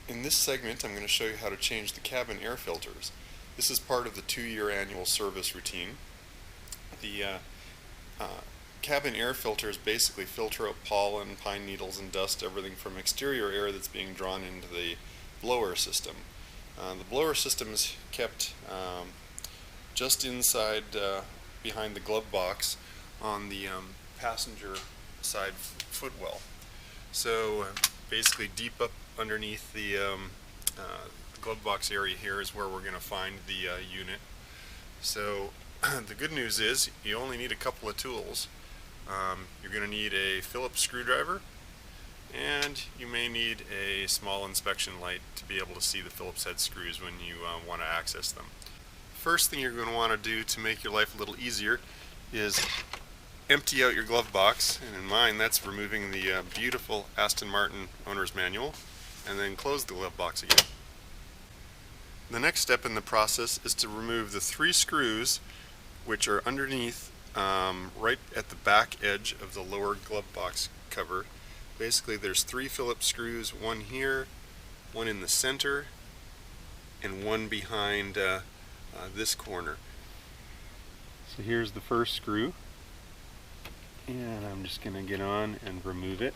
In this segment, I'm going to show you how to change the cabin air filters. This is part of the 2-year annual service routine. The cabin air filters basically filter out pollen, pine needles, and dust, everything from exterior air that's being drawn into the blower system. The blower system is kept just inside, behind the glove box on the passenger side footwell. So basically deep up underneath the glove box area here is where we're going to find the unit. So the good news is you only need a couple of tools. You're going to need a Phillips screwdriver, and you may need a small inspection light to be able to see the Phillips head screws when you want to access them. First thing you're going to want to do to make your life a little easier is empty out your glove box, and in mine that's removing the beautiful Aston Martin owner's manual, and then close the glove box again. The next step in the process is to remove the 3 screws which are underneath, right at the back edge of the lower glove box cover. Basically there's 3 Phillips screws, one here, one in the center, and one behind this corner. So here's the first screw, and I'm just going to get on and remove it.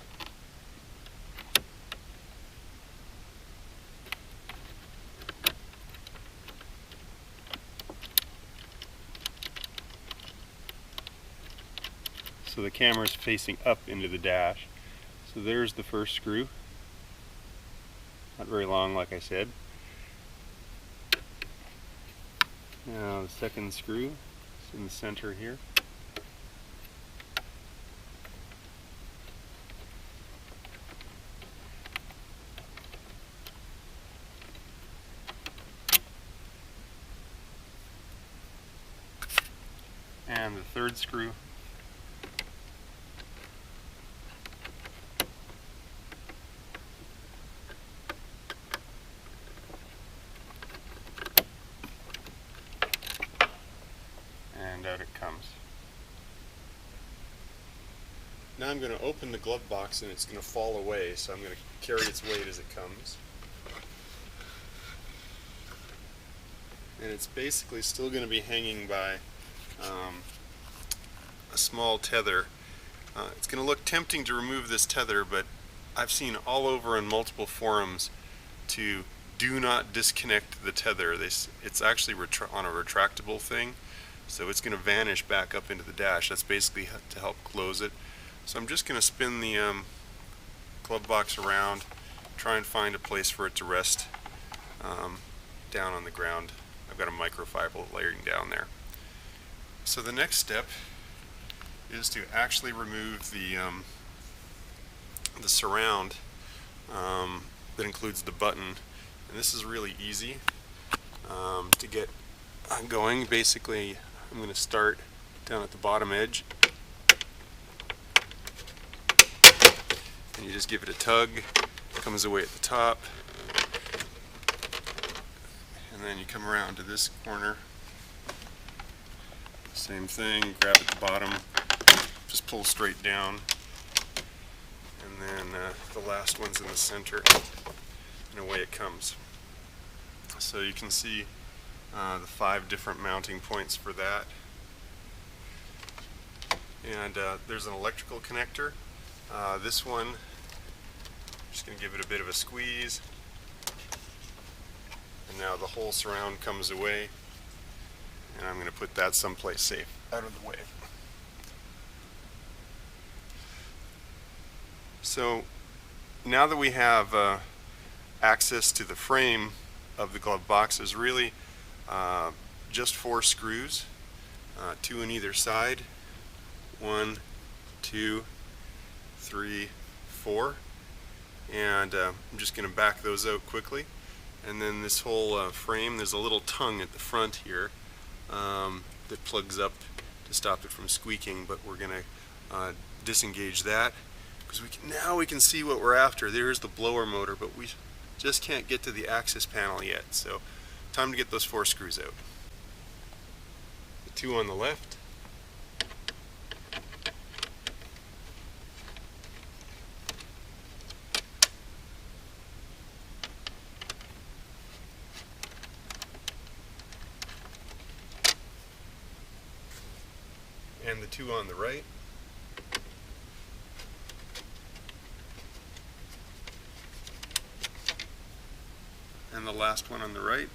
So the camera is facing up into the dash. So there's the first screw. Not very long, like I said. Now the second screw is in the center here. And the third screw. And out it comes. Now I'm going to open the glove box and it's going to fall away, so I'm going to carry its weight as it comes. And it's basically still going to be hanging by a small tether. It's going to look tempting to remove this tether, but I've seen all over in multiple forums to do not disconnect the tether. It's actually on a retractable thing, so it's going to vanish back up into the dash. That's basically to help close it. So I'm just going to spin the glove box around, try and find a place for it to rest down on the ground. I've got a microfiber layering down there. So the next step is to actually remove the surround that includes the button, and this is really easy to get going. Basically, I'm going to start down at the bottom edge, and you just give it a tug. It comes away at the top, and then you come around to this corner. Same thing, grab at the bottom, just pull straight down, and then the last one's in the center, and away it comes. So you can see the 5 different mounting points for that. And there's an electrical connector. This one, I'm just going to give it a bit of a squeeze, and now the whole surround comes away. And I'm going to put that someplace safe, out of the way. So now that we have access to the frame of the glove box, there's really just 4 screws, 2 on either side. 1, 2, 3, 4. And I'm just going to back those out quickly. And then this whole frame, there's a little tongue at the front here that plugs up to stop it from squeaking, but we're going to disengage that, because now we can see what we're after. There's the blower motor, but we just can't get to the access panel yet, so time to get those 4 screws out. The 2 on the left, and the two on the right. And the last one on the right.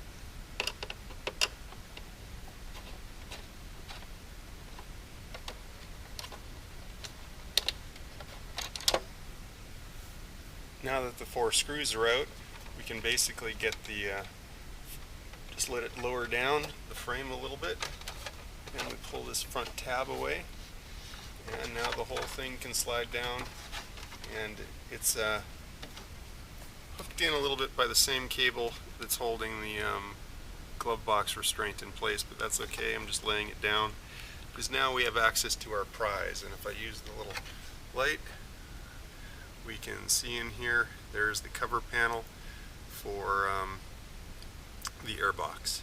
Now that the 4 screws are out, we can basically get the, just let it lower down the frame a little bit, and we pull this front tab away, and now the whole thing can slide down, and it's hooked in a little bit by the same cable that's holding the glove box restraint in place, but that's okay. I'm just laying it down because now we have access to our prize, and if I use the little light, we can see in here, there's the cover panel for the airbox.